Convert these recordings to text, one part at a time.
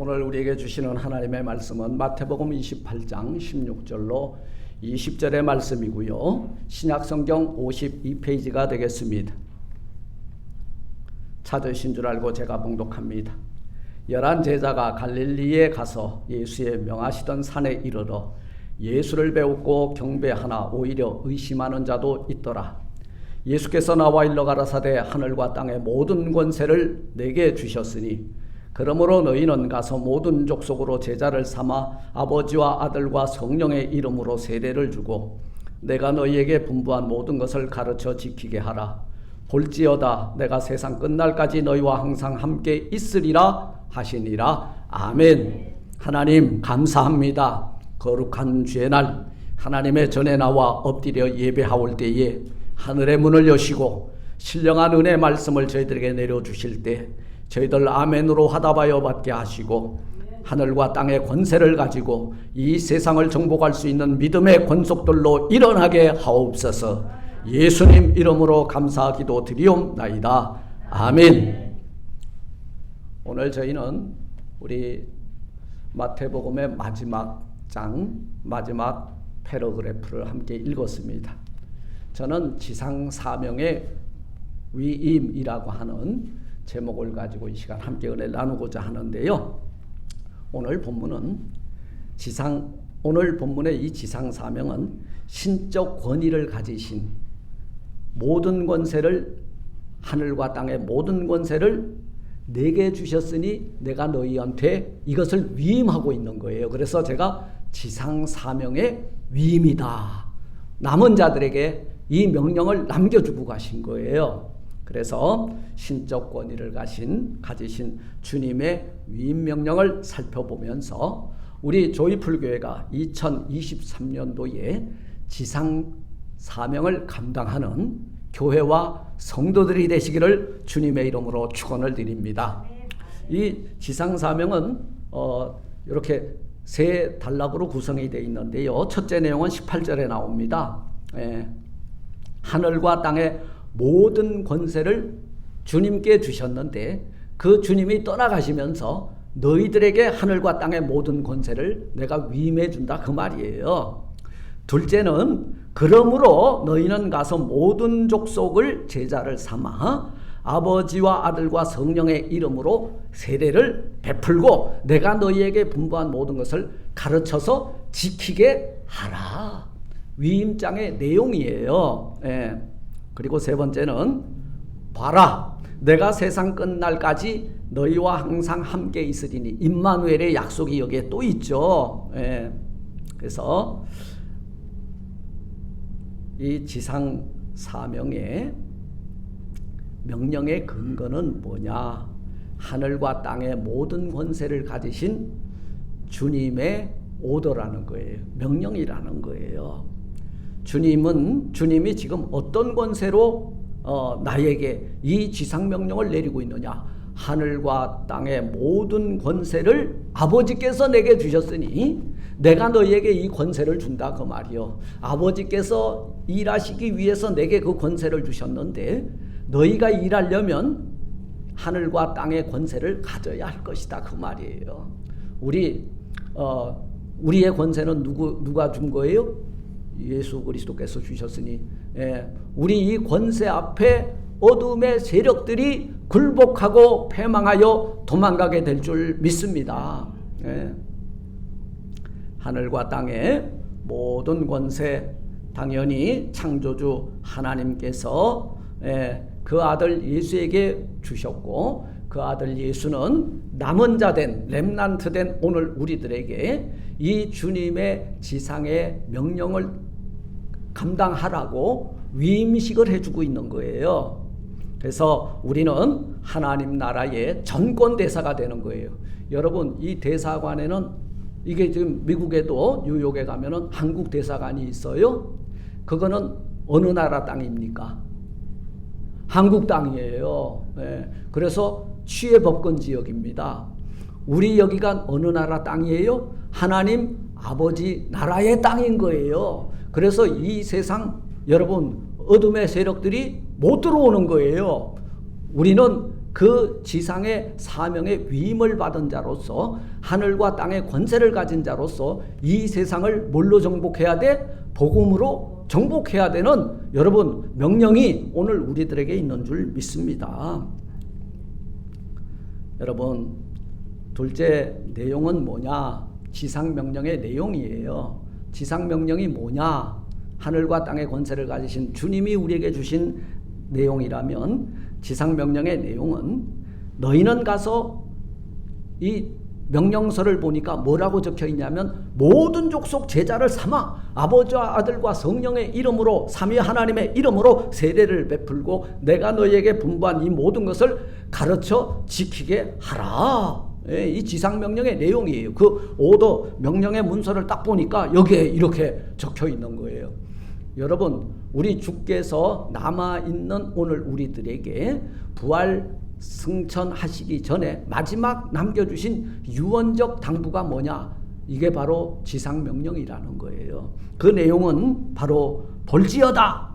오늘 우리에게 주시는 하나님의 말씀은 마태복음 28장 16절로 20절의 말씀이고요. 신약성경 52페이지가 되겠습니다. 찾으신 줄 알고 제가 봉독합니다. 11 제자가 갈릴리에 가서 예수의 명하시던 산에 이르러 예수를 배웠고 경배하나 오히려 의심하는 자도 있더라. 예수께서 나와 일러 가라사대 하늘과 땅의 모든 권세를 내게 주셨으니 그러므로 너희는 가서 모든 족속으로 제자를 삼아 아버지와 아들과 성령의 이름으로 세례를 주고 내가 너희에게 분부한 모든 것을 가르쳐 지키게 하라. 볼지어다 내가 세상 끝날까지 너희와 항상 함께 있으리라 하시니라. 아멘. 하나님 감사합니다. 거룩한 주의 날 하나님의 전에 나와 엎드려 예배하올 때에 하늘의 문을 여시고 신령한 은혜의 말씀을 저희들에게 내려주실 때 저희들 아멘으로 화답하여 받게 하시고 하늘과 땅의 권세를 가지고 이 세상을 정복할 수 있는 믿음의 권속들로 일어나게 하옵소서. 예수님 이름으로 감사 기도 드리옵나이다. 아멘. 오늘 저희는 우리 마태복음의 마지막 장, 마지막 패러그래프를 함께 읽었습니다. 저는 지상 사명의 위임이라고 하는 제목을 가지고 이 시간 함께 은혜를 나누고자 하는데요. 오늘 본문의 이 지상 사명은 신적 권위를 가지신 모든 권세를 하늘과 땅의 모든 권세를 내게 주셨으니 내가 너희한테 이것을 위임하고 있는 거예요. 그래서 제가 지상 사명의 위임이다. 남은 자들에게 이 명령을 남겨주고 가신 거예요. 그래서 신적 권위를 가지신 주님의 위임 명령을 살펴보면서 우리 조이풀교회가 2023년도에 지상 사명을 감당하는 교회와 성도들이 되시기를 주님의 이름으로 축원을 드립니다. 이 지상 사명은 이렇게 세 단락으로 구성이 되어 있는데요. 첫째 내용은 18절에 나옵니다. 하늘과 땅의 모든 권세를 주님께 주셨는데 그 주님이 떠나가시면서 너희들에게 하늘과 땅의 모든 권세를 내가 위임해 준다 그 말이에요. 둘째는 그러므로 너희는 가서 모든 족속을 제자를 삼아 아버지와 아들과 성령의 이름으로 세례를 베풀고 내가 너희에게 분부한 모든 것을 가르쳐서 지키게 하라. 위임장의 내용이에요. 그리고 세 번째는 봐라 내가 세상 끝날까지 너희와 항상 함께 있으리니 임마누엘의 약속이 여기에 또 있죠. 그래서 이 지상 사명의 명령의 근거는 뭐냐? 하늘과 땅의 모든 권세를 가지신 주님의 오더라는 거예요. 명령이라는 거예요. 주님이 지금 어떤 권세로 나에게 이 지상명령을 내리고 있느냐? 하늘과 땅의 모든 권세를 아버지께서 내게 주셨으니 내가 너희에게 이 권세를 준다 그 말이요. 아버지께서 일하시기 위해서 내게 그 권세를 주셨는데 너희가 일하려면 하늘과 땅의 권세를 가져야 할 것이다 그 말이에요. 우리의 권세는 누가 준 거예요? 예수 그리스도께서 주셨으니 우리 이 권세 앞에 어둠의 세력들이 굴복하고 패망하여 도망가게 될 줄 믿습니다. 하늘과 땅의 모든 권세 당연히 창조주 하나님께서 그 아들 예수에게 주셨고 그 아들 예수는 남은 자 된 렘넌트 된 오늘 우리들에게 이 주님의 지상의 명령을 감당하라고 위임식을 해주고 있는 거예요. 그래서 우리는 하나님 나라의 전권 대사가 되는 거예요. 여러분 이 대사관에는 이게 지금 미국에도 뉴욕에 가면은 한국 대사관이 있어요. 그거는 어느 나라 땅입니까? 한국 땅이에요. 그래서 취해법권 지역입니다. 우리 여기가 어느 나라 땅이에요? 하나님 아버지 나라의 땅인 거예요. 그래서 이 세상 여러분 어둠의 세력들이 못 들어오는 거예요. 우리는 그 지상의 사명의 위임을 받은 자로서 하늘과 땅의 권세를 가진 자로서 이 세상을 뭘로 정복해야 돼? 복음으로 정복해야 되는 여러분 명령이 오늘 우리들에게 있는 줄 믿습니다. 여러분 둘째 내용은 뭐냐? 지상명령의 내용이에요. 지상명령이 뭐냐? 하늘과 땅의 권세를 가지신 주님이 우리에게 주신 내용이라면 지상명령의 내용은 너희는 가서 이 명령서를 보니까 뭐라고 적혀 있냐면 모든 족속 제자를 삼아 아버지와 아들과 성령의 이름으로 삼위 하나님의 이름으로 세례를 베풀고 내가 너희에게 분부한 이 모든 것을 가르쳐 지키게 하라. 이 지상명령의 내용이에요. 그 오더 명령의 문서를 딱 보니까 여기에 이렇게 적혀 있는 거예요. 여러분 우리 주께서 남아있는 오늘 우리들에게 부활 승천하시기 전에 마지막 남겨주신 유언적 당부가 뭐냐? 이게 바로 지상명령이라는 거예요. 그 내용은 바로 볼지어다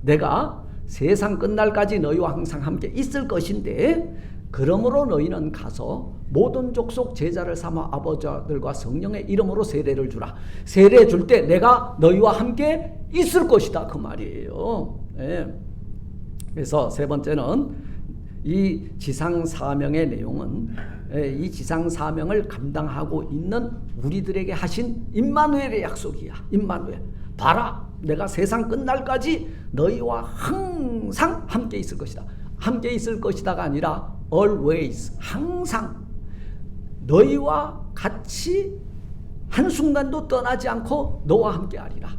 내가 세상 끝날까지 너희와 항상 함께 있을 것인데 그러므로 너희는 가서 모든 족속 제자를 삼아 아버지들과 성령의 이름으로 세례를 주라. 세례 줄 때 내가 너희와 함께 있을 것이다 그 말이에요. 네. 그래서 세 번째는 이 지상 사명의 내용은 이 지상 사명을 감당하고 있는 우리들에게 하신 임마누엘의 약속이야. 임마누엘. 봐라 내가 세상 끝날까지 너희와 항상 함께 있을 것이다. 함께 있을 것이다가 아니라 always 항상 너희와 같이 한순간도 떠나지 않고 너와 함께 하리라.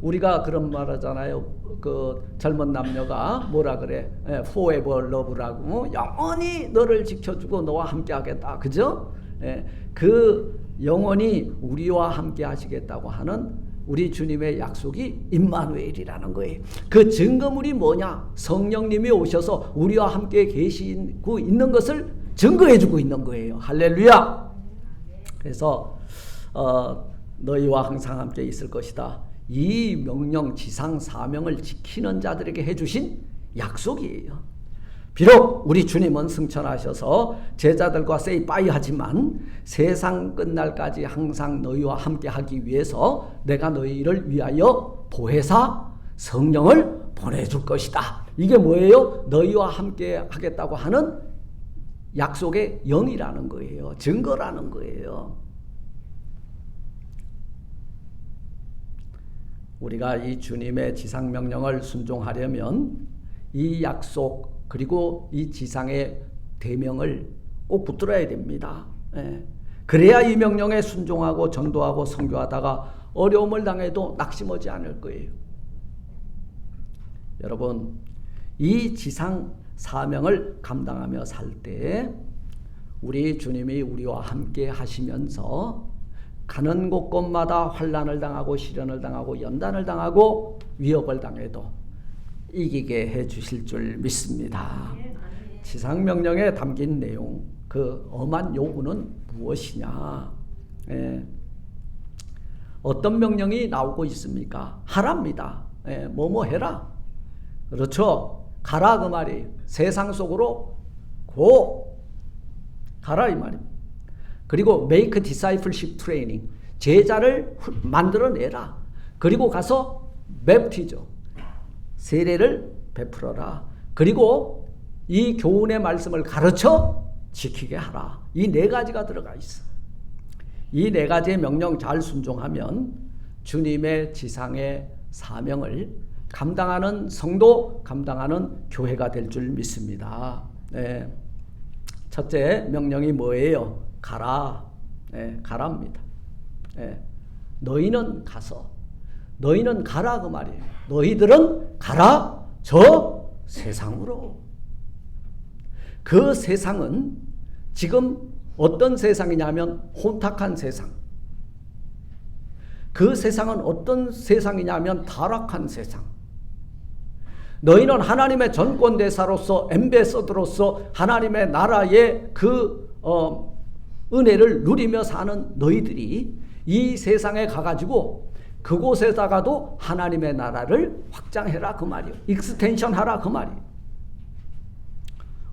우리가 그런 말 하잖아요. 그 젊은 남녀가 뭐라 그래? forever love라고 영원히 너를 지켜주고 너와 함께 하겠다. 그죠? 그 영원히 우리와 함께 하시겠다고 하는 우리 주님의 약속이 임마누엘이라는 거예요. 그 증거물이 뭐냐? 성령님이 오셔서 우리와 함께 계시고 있는 것을 증거해주고 있는 거예요. 할렐루야. 그래서 너희와 항상 함께 있을 것이다. 이 명령 지상 사명을 지키는 자들에게 해주신 약속이에요. 비록 우리 주님은 승천하셔서 제자들과 세이 빠이 하지만 세상 끝날까지 항상 너희와 함께 하기 위해서 내가 너희를 위하여 보혜사 성령을 보내줄 것이다. 이게 뭐예요? 너희와 함께 하겠다고 하는 약속의 영이라는 거예요. 증거라는 거예요. 우리가 이 주님의 지상명령을 순종하려면 이 약속 그리고 이 지상의 대명을 꼭 붙들어야 됩니다. 그래야 이 명령에 순종하고 전도하고 선교하다가 어려움을 당해도 낙심하지 않을 거예요. 여러분 이 지상 사명을 감당하며 살 때 우리 주님이 우리와 함께 하시면서 가는 곳곳마다 환난을 당하고 시련을 당하고 연단을 당하고 위협을 당해도 이기게 해주실 줄 믿습니다. 지상명령에 담긴 내용 그 엄한 요구는 무엇이냐? 어떤 명령이 나오고 있습니까? 하랍니다. 뭐뭐 해라. 그렇죠. 가라 그 말이에요. 세상 속으로 고 가라 이 말입니다. 그리고 make discipleship training 제자를 만들어내라. 그리고 가서 baptize 세례를 베풀어라. 그리고 이 교훈의 말씀을 가르쳐 지키게 하라. 이 네 가지가 들어가 있어. 이 네 가지의 명령 잘 순종하면 주님의 지상의 사명을 감당하는 성도, 감당하는 교회가 될 줄 믿습니다. 네. 첫째 명령이 뭐예요? 가라. 가라입니다. 너희는 가서 너희는 가라 그 말이에요. 너희들은 가라 저 세상으로. 그 세상은 지금 어떤 세상이냐면 혼탁한 세상. 그 세상은 어떤 세상이냐면 타락한 세상. 너희는 하나님의 전권대사로서 엠베서더로서 하나님의 나라의 그 은혜를 누리며 사는 너희들이 이 세상에 가가지고 그곳에다가도 하나님의 나라를 확장해라 그 말이에요. 익스텐션 하라 그 말이에요.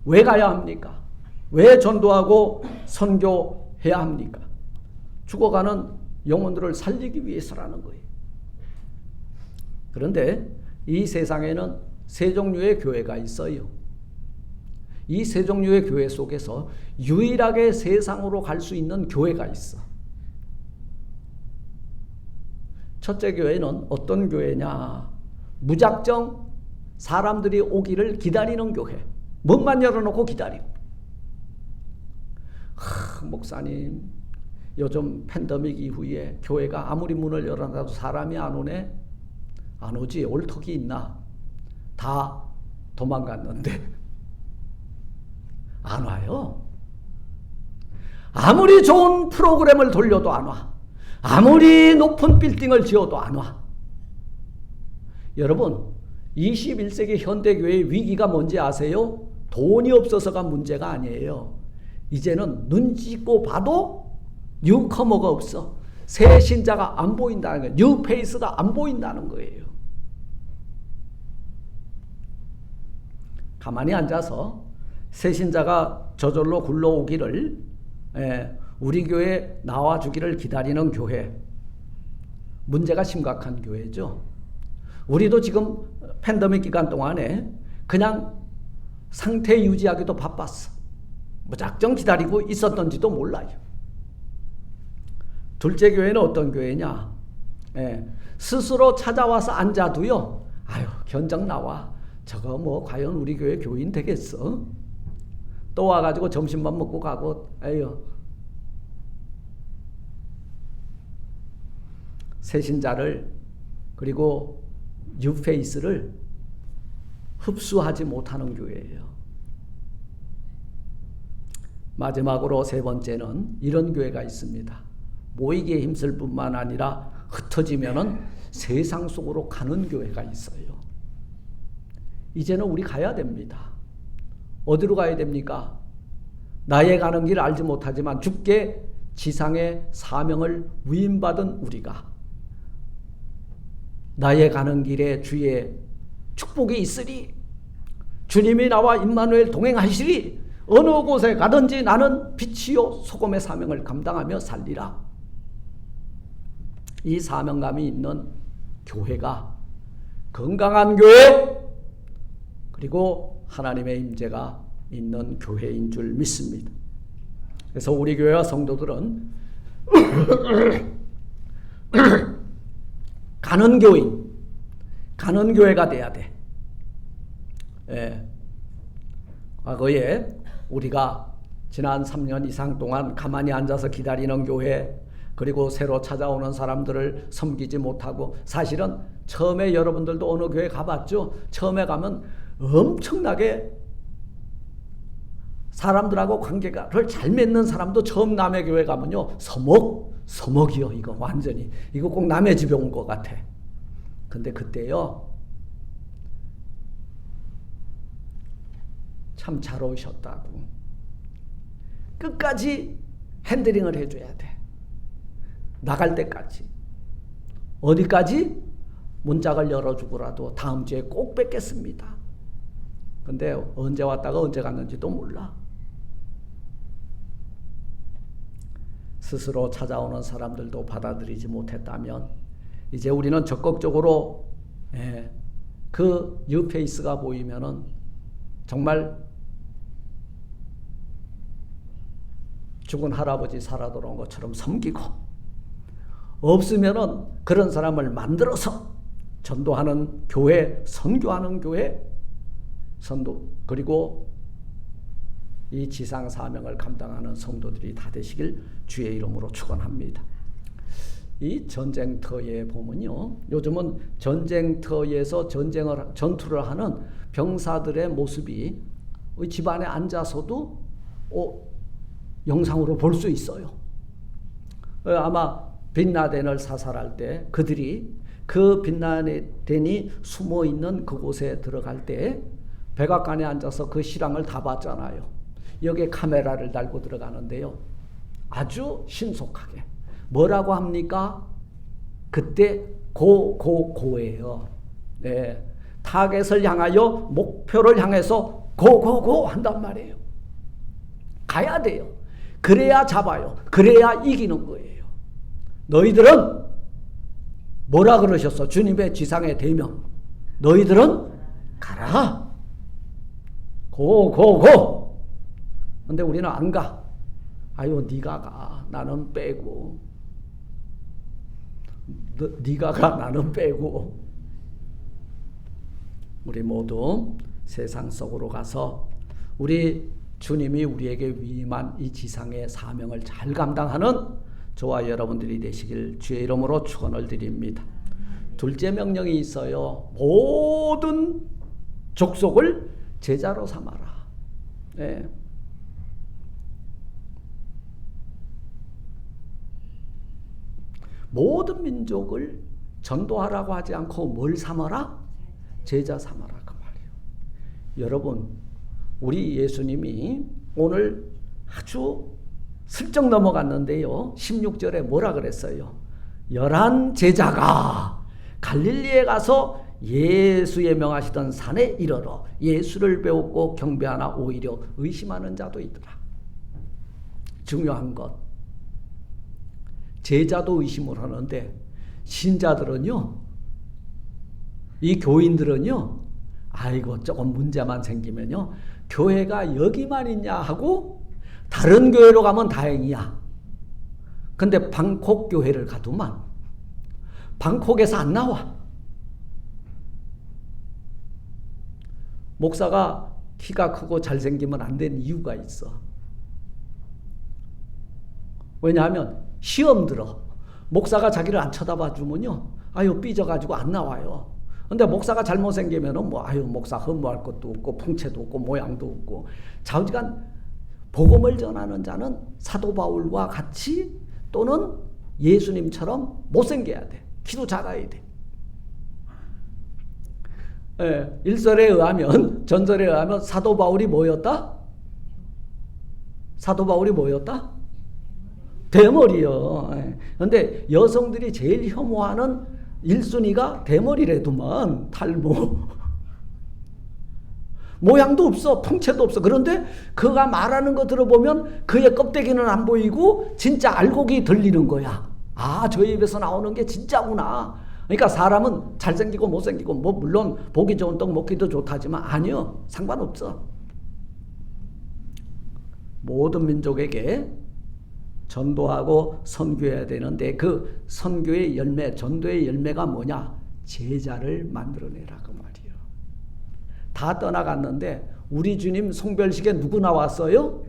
왜 가야 합니까? 왜 전도하고 선교해야 합니까? 죽어가는 영혼들을 살리기 위해서라는 거예요. 그런데 이 세상에는 세 종류의 교회가 있어요. 이 세 종류의 교회 속에서 유일하게 세상으로 갈 수 있는 교회가 있어. 첫째 교회는 어떤 교회냐? 무작정 사람들이 오기를 기다리는 교회. 문만 열어놓고 기다리고. 목사님, 요즘 팬데믹 이후에 교회가 아무리 문을 열어놔도 사람이 안 오네? 안 오지. 올 턱이 있나? 다 도망갔는데 안 와요. 아무리 좋은 프로그램을 돌려도 안 와. 아무리 높은 빌딩을 지어도 안 와. 여러분, 21세기 현대교회의 위기가 뭔지 아세요? 돈이 없어서가 문제가 아니에요. 이제는 눈 찢고 봐도 뉴커머가 없어. 새 신자가 안 보인다는 거예요. 뉴페이스가 안 보인다는 거예요. 가만히 앉아서 새 신자가 저절로 굴러오기를, 우리 교회에 나와주기를 기다리는 교회. 문제가 심각한 교회죠. 우리도 지금 팬데믹 기간 동안에 그냥 상태 유지하기도 바빴어. 무작정 기다리고 있었던지도 몰라요. 둘째 교회는 어떤 교회냐? 스스로 찾아와서 앉아도요, 아유, 견적 나와. 저거 뭐 과연 우리 교회 교인 되겠어? 또 와가지고 점심만 먹고 가고, 에휴. 새신자를 그리고 뉴페이스를 흡수하지 못하는 교회예요. 마지막으로 세 번째는 이런 교회가 있습니다. 모이기에 힘쓸 뿐만 아니라 흩어지면은 세상 속으로 가는 교회가 있어요. 이제는 우리 가야 됩니다. 어디로 가야 됩니까? 나의 가는 길 알지 못하지만 주께 지상의 사명을 위임받은 우리가 나의 가는 길에 주의 축복이 있으리, 주님이 나와 임마누엘 동행하시리, 어느 곳에 가든지 나는 빛이요 소금의 사명을 감당하며 살리라. 이 사명감이 있는 교회가 건강한 교회, 그리고 하나님의 임재가 있는 교회인 줄 믿습니다. 그래서 우리 교회와 성도들은 가는 교인, 가는 교회가 돼야 돼. 과거에 우리가 지난 3년 이상 동안 가만히 앉아서 기다리는 교회, 그리고 새로 찾아오는 사람들을 섬기지 못하고, 사실은 처음에 여러분들도 어느 교회 가봤죠? 처음에 가면 엄청나게 사람들하고 관계를 잘 맺는 사람도 처음 남의 교회 가면요, 서먹이요. 이거 완전히 이거 꼭 남의 집에 온 것 같아. 근데 그때요, 참 잘 오셨다고 끝까지 핸들링을 해줘야 돼. 나갈 때까지. 어디까지? 문짝을 열어주고라도 다음 주에 꼭 뵙겠습니다. 근데 언제 왔다가 언제 갔는지도 몰라. 스스로 찾아오는 사람들도 받아들이지 못했다면 이제 우리는 적극적으로 그 뉴페이스가 보이면은 정말 죽은 할아버지 살아 돌아온 것처럼 섬기고, 없으면은 그런 사람을 만들어서 전도하는 교회, 선교하는 교회, 그리고 이 지상 사명을 감당하는 성도들이 다 되시길 주의 이름으로 축원합니다. 이 전쟁터에 보면요, 요즘은 전쟁터에서 전투를 하는 병사들의 모습이 집안에 앉아서도 영상으로 볼 수 있어요. 아마 빈라덴을 사살할 때 그들이 그 빈라덴이 숨어있는 그곳에 들어갈 때 백악관에 앉아서 그 실황을 다 봤잖아요. 여기에 카메라를 달고 들어가는데요, 아주 신속하게 뭐라고 합니까? 그때 고예요. 네. 타겟을 향하여, 목표를 향해서 고고고 한단 말이에요. 가야 돼요. 그래야 잡아요. 그래야 이기는 거예요. 너희들은 뭐라 그러셨어? 주님의 지상의 대명. 너희들은 가라. 고고고. 근데 우리는 안 가. 아유, 네가 가. 나는 빼고. 네가 가. 나는 빼고. 우리 모두 세상 속으로 가서 우리 주님이 우리에게 위임한 이 지상의 사명을 잘 감당하는 저와 여러분들이 되시길 주의 이름으로 축원을 드립니다. 둘째 명령이 있어요. 모든 족속을 제자로 삼아라. 네. 모든 민족을 전도하라고 하지 않고 뭘 삼아라? 제자 삼아라 그 말이에요. 여러분, 우리 예수님이 오늘 아주 슬쩍 넘어갔는데요. 16절에 뭐라 그랬어요? 11 제자가 갈릴리에 가서 예수의 명하시던 산에 이르러 예수를 배웠고 경배하나 오히려 의심하는 자도 있더라. 중요한 것, 제자도 의심을 하는데 신자들은요, 이 교인들은요, 아이고 조금 문제만 생기면요, 교회가 여기만 있냐 하고 다른 교회로 가면 다행이야. 근데 방콕 교회를 가도만 방콕에서 안 나와. 목사가 키가 크고 잘생기면 안 되는 이유가 있어. 왜냐하면 시험 들어. 목사가 자기를 안 쳐다봐 주면요, 아유 삐져가지고 안 나와요. 근데 목사가 잘못생기면은 뭐 아유 목사 허무할 것도 없고 풍채도 없고 모양도 없고. 좌우지간 복음을 전하는 자는 사도 바울과 같이 또는 예수님처럼 못생겨야 돼. 키도 작아야 돼. 예, 일설에 의하면, 전설에 의하면 사도 바울이 뭐였다? 사도 바울이 뭐였다? 대머리요. 그런데 여성들이 제일 혐오하는 1순위가 대머리래도만. 탈모. 모양도 없어. 풍채도 없어. 그런데 그가 말하는 거 들어보면 그의 껍데기는 안 보이고 진짜 알곡이 들리는 거야. 아, 저 입에서 나오는 게 진짜구나. 그러니까 사람은 잘생기고 못생기고 뭐 물론 보기 좋은 떡 먹기도 좋다지만 아니요. 상관없어. 모든 민족에게 전도하고 선교해야 되는데 그 선교의 열매, 전도의 열매가 뭐냐? 제자를 만들어내라 그 말이에요. 다 떠나갔는데 우리 주님 송별식에 누구 나왔어요?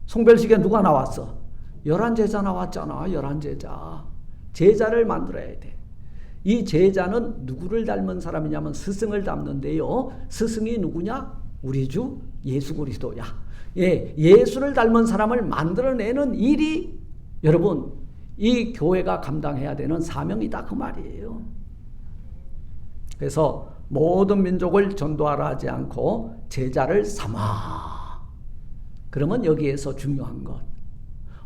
송별식에 누가 나왔어? 11제자 나왔잖아. 11제자. 제자를 만들어야 돼. 이 제자는 누구를 닮은 사람이냐면 스승을 닮는데요. 스승이 누구냐? 우리 주 예수 그리스도야. 예, 예수를 닮은 사람을 만들어내는 일이 여러분 이 교회가 감당해야 되는 사명이다 그 말이에요. 그래서 모든 민족을 전도하라 하지 않고 제자를 삼아. 그러면 여기에서 중요한 것,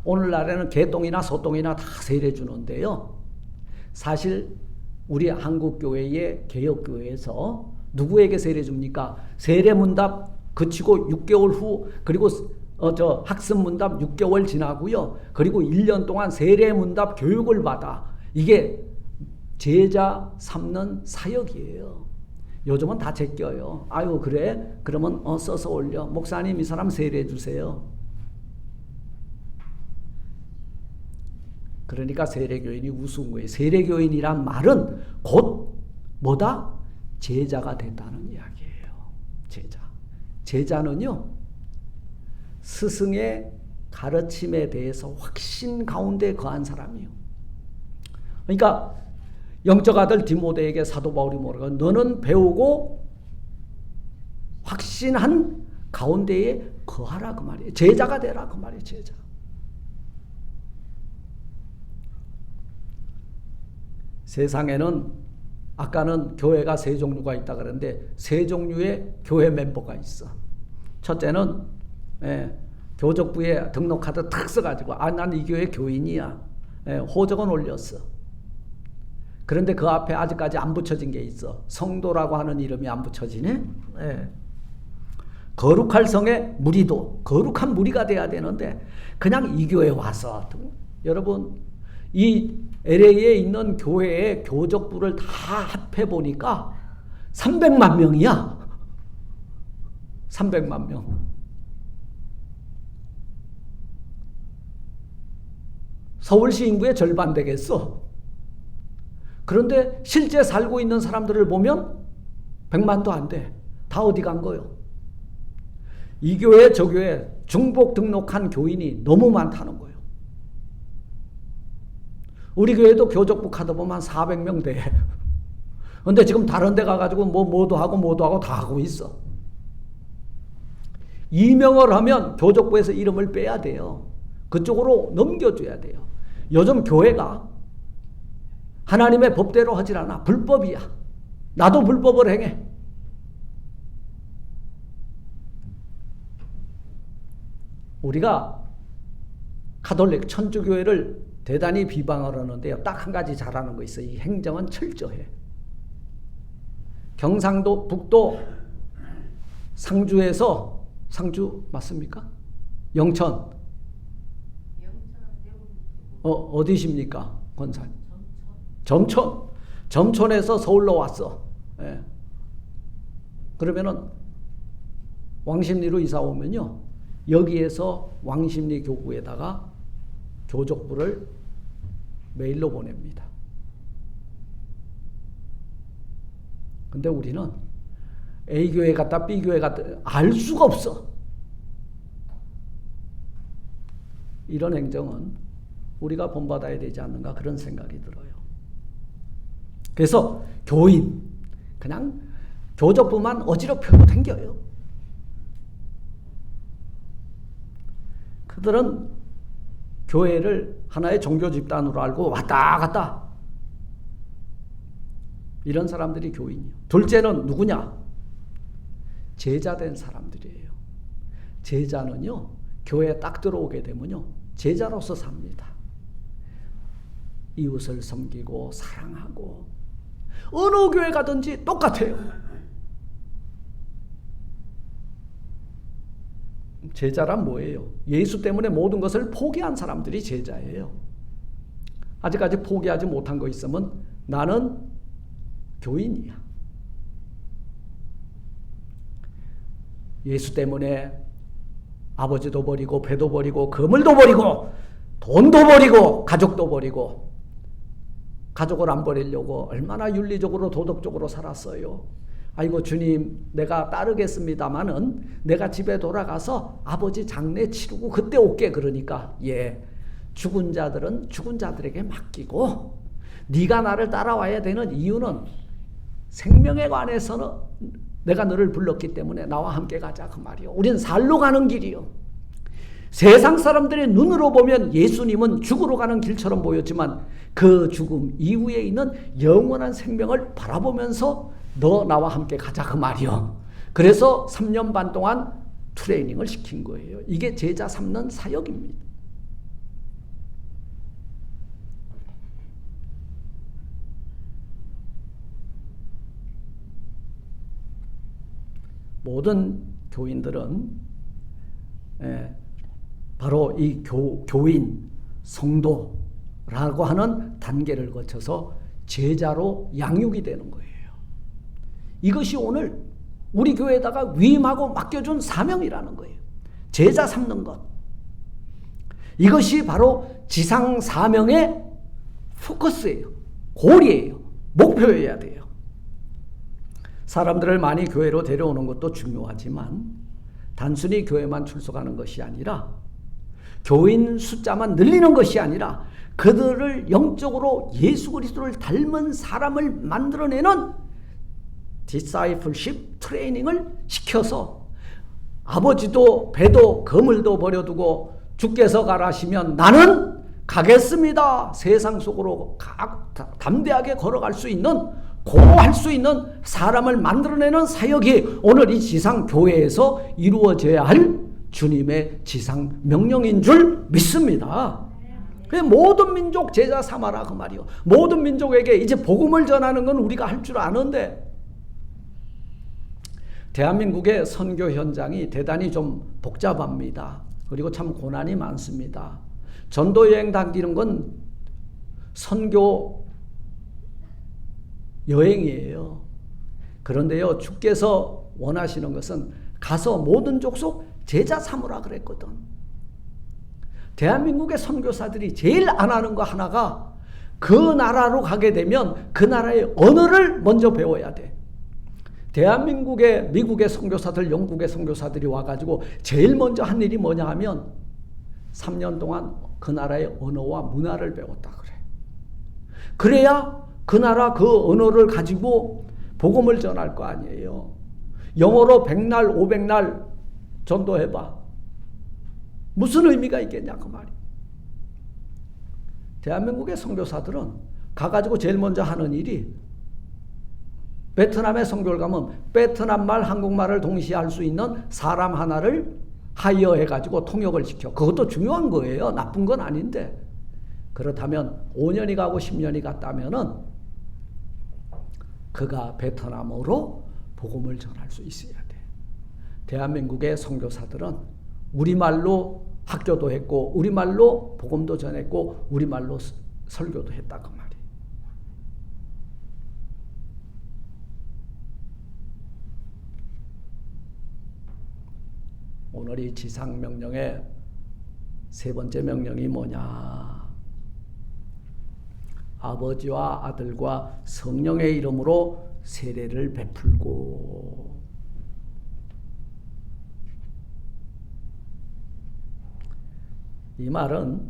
오늘날에는 개똥이나 소똥이나 다 세례 주는데요. 사실 우리 한국교회의 개혁교회에서 누구에게 세례 줍니까? 세례문답 그치고 6개월 후, 그리고 학습문답 6개월 지나고요. 그리고 1년 동안 세례문답 교육을 받아. 이게 제자 삼는 사역이에요. 요즘은 다 제껴요. 아유 그래? 그러면 써서 올려. 목사님 이 사람 세례 주세요. 그러니까 세례교인이 우스운 거예요. 세례교인이란 말은 곧 뭐다? 제자가 된다는 이야기예요. 제자. 제자는요, 스승의 가르침에 대해서 확신 가운데 거한 사람이에요. 그러니까 영적 아들 디모데에게 사도 바울이 뭐라고? 너는 배우고 확신한 가운데에 거하라 그 말이에요. 제자가 되라 그 말이에요. 제자. 세상에는 아까는 교회가 세 종류가 있다 그랬는데 세 종류의 교회 멤버가 있어. 첫째는 교적부에 등록카드 탁 써가지고 난 이 교회 교인이야. 호적은 올렸어. 그런데 그 앞에 아직까지 안 붙여진 게 있어. 성도라고 하는 이름이 안 붙여지네. 거룩할 성의 무리도 거룩한 무리가 돼야 되는데 그냥 이 교회에 와서 여러분 이 LA에 있는 교회의 교적부를 다 합해 보니까 300만 명이야. 300만 명. 서울시 인구의 절반 되겠어. 그런데 실제 살고 있는 사람들을 보면 100만도 안 돼. 다 어디 간 거요? 이 교회 저 교회 중복 등록한 교인이 너무 많다는 거예요. 우리 교회도 교적부 카드 보면 400명 돼. 근데 지금 다른 데 가가지고 뭐도 하고 다 하고 있어. 이명을 하면 교적부에서 이름을 빼야 돼요. 그쪽으로 넘겨줘야 돼요. 요즘 교회가 하나님의 법대로 하질 않아. 불법이야. 나도 불법을 행해. 우리가 가톨릭 천주교회를 대단히 비방을 하는데요. 딱 한 가지 잘하는 거 있어요. 이 행정은 철저해. 경상도 북도 상주에서 상주 맞습니까? 영천. 어디십니까? 권사님. 점촌에서 서울로 왔어. 예. 그러면은 왕십리로 이사 오면요. 여기에서 왕십리 교구에다가 교적부를 메일로 보냅니다. 근데 우리는 A교회 갔다 B교회 갔다 알 수가 없어. 이런 행정은 우리가 본받아야 되지 않는가 그런 생각이 들어요. 그래서 교인 그냥 교적부만 어지럽혀도 댕겨요. 그들은 교회를 하나의 종교 집단으로 알고 왔다 갔다. 이런 사람들이 교인이요. 둘째는 누구냐? 제자된 사람들이에요. 제자는요, 교회에 딱 들어오게 되면요, 제자로서 삽니다. 이웃을 섬기고 사랑하고 어느 교회 가든지 똑같아요. 제자란 뭐예요? 예수 때문에 모든 것을 포기한 사람들이 제자예요. 아직까지 포기하지 못한 거 있으면 나는 교인이야. 예수 때문에 아버지도 버리고 배도 버리고 그물도 버리고 돈도 버리고 가족도 버리고 가족을 안 버리려고 얼마나 윤리적으로 도덕적으로 살았어요. 아이고 주님 내가 따르겠습니다마는 내가 집에 돌아가서 아버지 장례 치르고 그때 올게. 그러니까 예, 죽은 자들은 죽은 자들에게 맡기고 네가 나를 따라와야 되는 이유는 생명에 관해서는 내가 너를 불렀기 때문에 나와 함께 가자 그 말이요. 우린 살로 가는 길이요. 세상 사람들의 눈으로 보면 예수님은 죽으러 가는 길처럼 보였지만 그 죽음 이후에 있는 영원한 생명을 바라보면서 너 나와 함께 가자 그 말이요. 그래서 3년 반 동안 트레이닝을 시킨 거예요. 이게 제자 삼는 사역입니다. 모든 교인들은 바로 이 교인, 성도라고 하는 단계를 거쳐서 제자로 양육이 되는 거예요. 이것이 오늘 우리 교회에다가 위임하고 맡겨준 사명이라는 거예요. 제자 삼는 것. 이것이 바로 지상 사명의 포커스예요. 골이에요. 목표여야 돼요. 사람들을 많이 교회로 데려오는 것도 중요하지만 단순히 교회만 출석하는 것이 아니라 교인 숫자만 늘리는 것이 아니라 그들을 영적으로 예수 그리스도를 닮은 사람을 만들어내는 디사이플십 트레이닝을 시켜서 아버지도 배도 그물도 버려두고 주께서 가라시면 나는 가겠습니다. 세상 속으로 담대하게 걸어갈 수 있는 고할 수 있는 사람을 만들어내는 사역이 오늘 이 지상 교회에서 이루어져야 할 주님의 지상 명령인 줄 믿습니다. 모든 민족 제자 삼아라 그 말이요. 모든 민족에게 이제 복음을 전하는 건 우리가 할 줄 아는데 대한민국의 선교 현장이 대단히 좀 복잡합니다. 그리고 참 고난이 많습니다. 전도 여행 다니는 건 선교 여행이에요. 그런데요, 주께서 원하시는 것은 가서 모든 족속 제자 삼으라 그랬거든. 대한민국의 선교사들이 제일 안 하는 거 하나가 그 나라로 가게 되면 그 나라의 언어를 먼저 배워야 돼. 대한민국의, 미국의 선교사들, 영국의 선교사들이 와가지고 제일 먼저 한 일이 뭐냐 하면 3년 동안 그 나라의 언어와 문화를 배웠다 그래. 그래야 그 나라 그 언어를 가지고 복음을 전할 거 아니에요. 영어로 100날, 500날 전도해봐. 무슨 의미가 있겠냐 그 말이. 대한민국의 선교사들은 가가지고 제일 먼저 하는 일이 베트남에 선교를 가면 베트남 말, 한국말을 동시에 할 수 있는 사람 하나를 하이어해가지고 통역을 시켜. 그것도 중요한 거예요. 나쁜 건 아닌데. 그렇다면 5년이 가고 10년이 갔다면은 그가 베트남어로 복음을 전할 수 있어야 돼. 대한민국의 선교사들은 우리말로 학교도 했고 우리말로 복음도 전했고 우리말로 설교도 했다 그 말이에요. 오늘 이 지상명령의 세 번째 명령이 뭐냐? 아버지와 아들과 성령의 이름으로 세례를 베풀고. 이 말은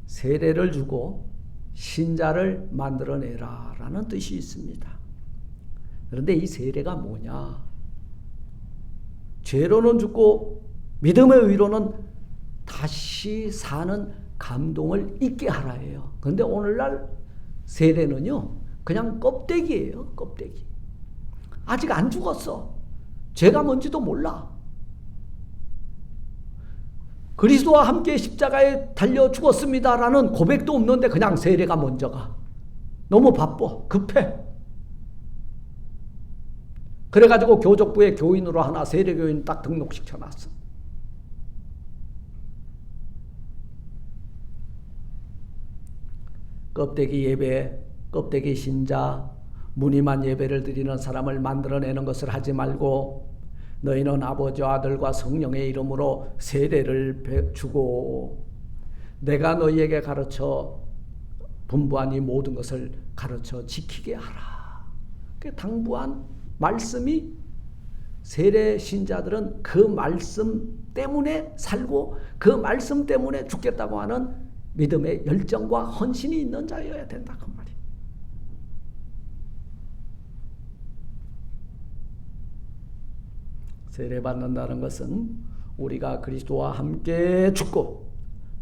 세례를 주고 신자를 만들어내라 라는 뜻이 있습니다. 그런데 이 세례가 뭐냐? 죄로는 죽고 믿음의 의로는 다시 사는 감동을 잊게 하라예요. 그런데 오늘날 세례는요 그냥 껍데기예요. 껍데기. 아직 안 죽었어. 죄가 뭔지도 몰라. 그리스도와 함께 십자가에 달려 죽었습니다라는 고백도 없는데 그냥 세례가 먼저 가. 너무 바빠. 급해. 그래가지고 교족부에 교인으로 하나 세례교인 딱 등록시켜놨어. 껍데기 예배, 껍데기 신자, 무늬만 예배를 드리는 사람을 만들어내는 것을 하지 말고 너희는 아버지와 아들과 성령의 이름으로 세례를 주고 내가 너희에게 가르쳐 분부한 이 모든 것을 가르쳐 지키게 하라. 당부한 말씀이 세례 신자들은 그 말씀 때문에 살고 그 말씀 때문에 죽겠다고 하는 믿음의 열정과 헌신이 있는 자여야 된다 그 말이에요. 세례받는다는 것은 우리가 그리스도와 함께 죽고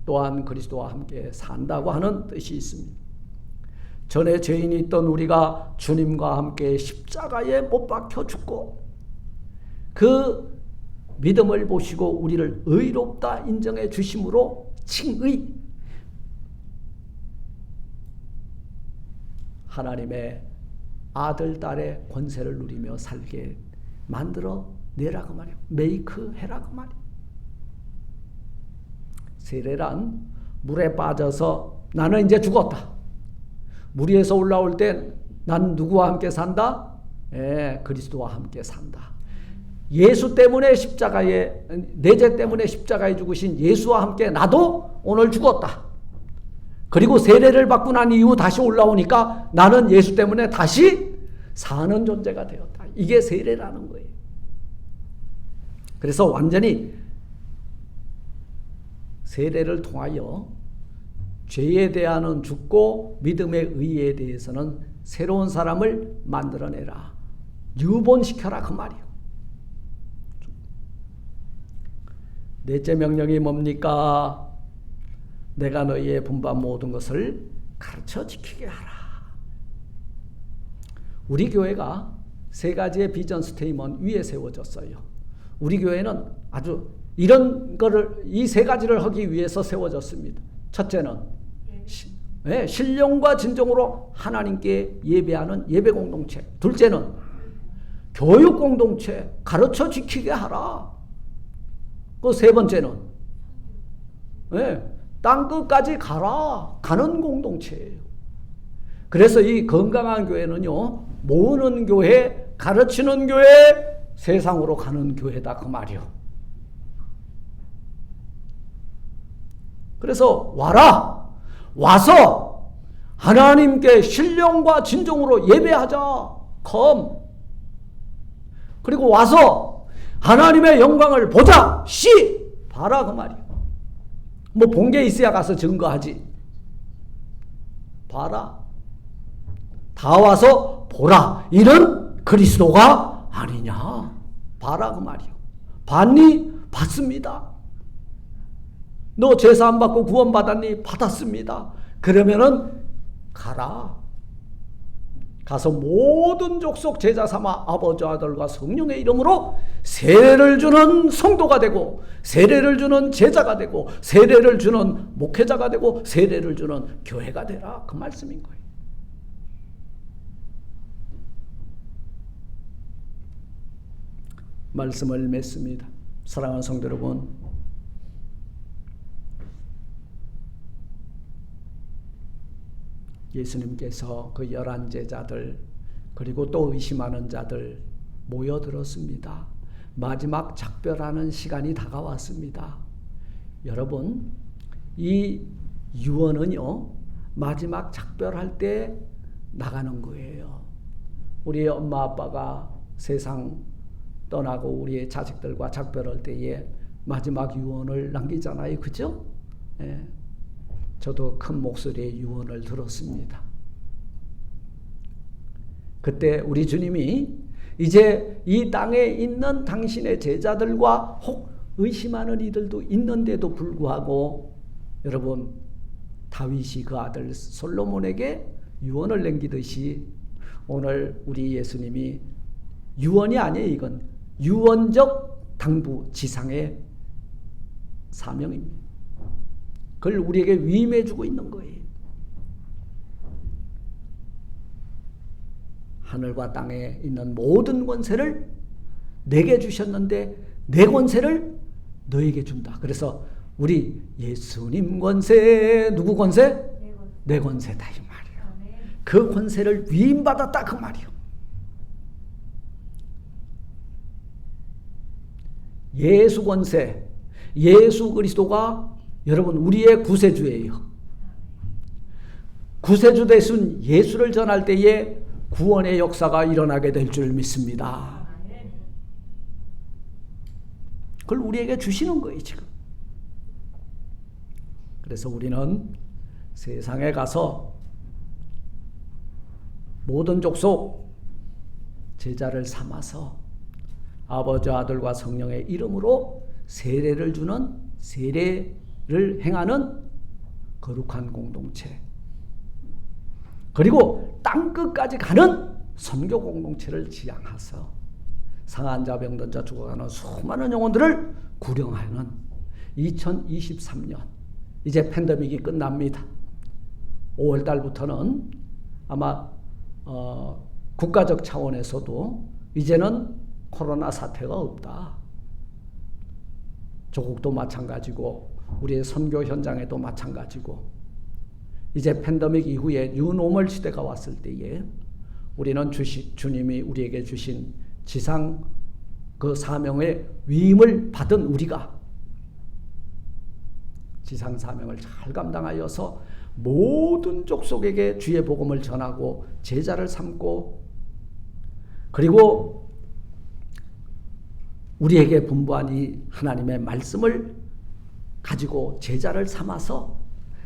또한 그리스도와 함께 산다고 하는 뜻이 있습니다. 전에 죄인이 있던 우리가 주님과 함께 십자가에 못 박혀 죽고 그 믿음을 보시고 우리를 의롭다 인정해 주심으로 칭의, 하나님의 아들, 딸의 권세를 누리며 살게 만들어 내라고 말이에요. 메이크 해라고 말이에요. 세례란 물에 빠져서 나는 이제 죽었다. 물 위에서 올라올 땐 난 누구와 함께 산다? 그리스도와 함께 산다. 예수 때문에 십자가에, 내 죄 때문에 십자가에 죽으신 예수와 함께 나도 오늘 죽었다. 그리고 세례를 받고 난 이후 다시 올라오니까 나는 예수 때문에 다시 사는 존재가 되었다. 이게 세례라는 거예요. 그래서 완전히 세례를 통하여 죄에 대하여는 죽고 믿음의 의에 대해서는 새로운 사람을 만들어내라. 유본시켜라 그 말이에요. 넷째 명령이 뭡니까? 내가 너희의 분부한 모든 것을 가르쳐 지키게 하라. 우리 교회가 세 가지의 비전 스테이먼트 위에 세워졌어요. 우리 교회는 아주 이런 거를 이 세 가지를 하기 위해서 세워졌습니다. 첫째는 신령과 진정으로 하나님께 예배하는 예배 공동체. 둘째는 교육 공동체, 가르쳐 지키게 하라. 그 세 번째는 땅끝까지 가라. 가는 공동체예요. 그래서 이 건강한 교회는요, 모으는 교회, 가르치는 교회, 세상으로 가는 교회다 그 말이요. 그래서 와라. 와서 하나님께 신령과 진정으로 예배하자. come. 그리고 와서 하나님의 영광을 보자. see. 봐라 그 말이요. 뭐 본 게 있어야 가서 증거하지. 봐라. 다 와서 보라. 이는 그리스도가 아니냐. 봐라 그 말이요. 봤니? 봤습니다. 너 제사 안 받고 구원 받았니? 받았습니다. 그러면은 가라. 가서 모든 족속 제자 삼아 아버지 아들과 성령의 이름으로 세례를 주는 성도가 되고, 세례를 주는 제자가 되고, 세례를 주는 목회자가 되고, 세례를 주는 교회가 되라. 그 말씀인 거예요. 말씀을 맺습니다. 사랑하는 성도 여러분, 예수님께서 그 11 제자들 그리고 또 의심하는 자들 모여들었습니다. 마지막 작별하는 시간이 다가왔습니다. 여러분, 이 유언은요, 마지막 작별할 때 나가는 거예요. 우리 엄마 아빠가 세상 떠나고 우리의 자식들과 작별할 때에 마지막 유언을 남기잖아요. 그죠? 예. 저도 큰 목소리의 유언을 들었습니다. 그때 우리 주님이 이제 이 땅에 있는 당신의 제자들과 혹 의심하는 이들도 있는데도 불구하고, 여러분, 다윗이 그 아들 솔로몬에게 유언을 남기듯이 오늘 우리 예수님이 유언이 아니에요. 이건 유언적 당부 지상의 사명입니다. 그걸 우리에게 위임해 주고 있는 거예요. 하늘과 땅에 있는 모든 권세를 내게 주셨는데 내 권세를 너에게 준다. 그래서 우리 예수님 권세, 누구 권세? 내 권세다 이 말이야. 그 권세를 위임받았다 그 말이요. 예수 권세, 예수 그리스도가 여러분 우리의 구세주예요. 구세주 되신 예수를 전할 때에 구원의 역사가 일어나게 될 줄 믿습니다. 그걸 우리에게 주시는 거예요 지금. 그래서 우리는 세상에 가서 모든 족속 제자를 삼아서 아버지 아들과 성령의 이름으로 세례를 주는, 세례를 행하는 거룩한 공동체, 그리고 땅끝까지 가는 선교 공동체를 지향해서 상한 자, 병든 자, 죽어가는 수많은 영혼들을 구령하는 2023년, 이제 팬데믹이 끝납니다. 5월 달부터는 아마 국가적 차원에서도 이제는 코로나 사태가 없다. 조국도 마찬가지고 우리의 선교 현장에도 마찬가지고, 이제 팬데믹 이후에 뉴노멀 시대가 왔을 때에 우리는 주님이 우리에게 주신 지상 그 사명의 위임을 받은 우리가 지상 사명을 잘 감당하여서 모든 족속에게 주의 복음을 전하고 제자를 삼고, 그리고 우리에게 분부한 이 하나님의 말씀을 가지고 제자를 삼아서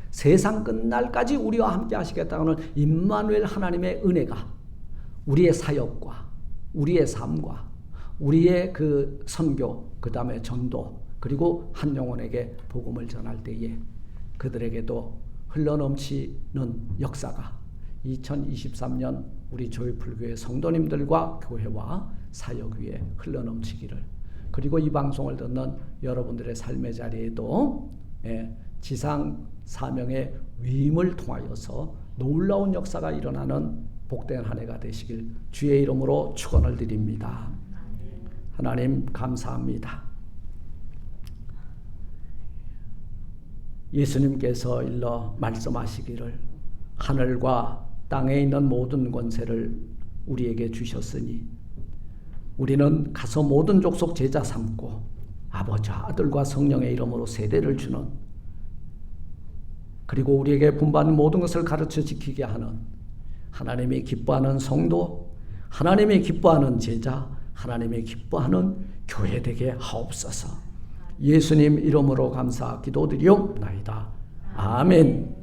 세상 끝날까지 우리와 함께 하시겠다는 임마누엘 하나님의 은혜가 우리의 사역과 우리의 삶과 우리의 그 선교, 그 다음에 전도, 그리고 한 영혼에게 복음을 전할 때에 그들에게도 흘러넘치는 역사가 2023년 우리 조이풀교회 성도님들과 교회와 사역 위에 흘러넘치기를, 그리고 이 방송을 듣는 여러분들의 삶의 자리에도 지상 사명의 위임을 통하여서 놀라운 역사가 일어나는 복된 한 해가 되시길 주의 이름으로 축원을 드립니다. 하나님 감사합니다. 예수님께서 일러 말씀하시기를 하늘과 땅에 있는 모든 권세를 우리에게 주셨으니 우리는 가서 모든 족속 제자 삼고 아버지와 아들과 성령의 이름으로 세례를 주는, 그리고 우리에게 분부한 모든 것을 가르쳐 지키게 하는 하나님이 기뻐하는 성도, 하나님이 기뻐하는 제자, 하나님이 기뻐하는 교회 되게 하옵소서. 예수님 이름으로 감사 기도드리옵나이다. 아멘.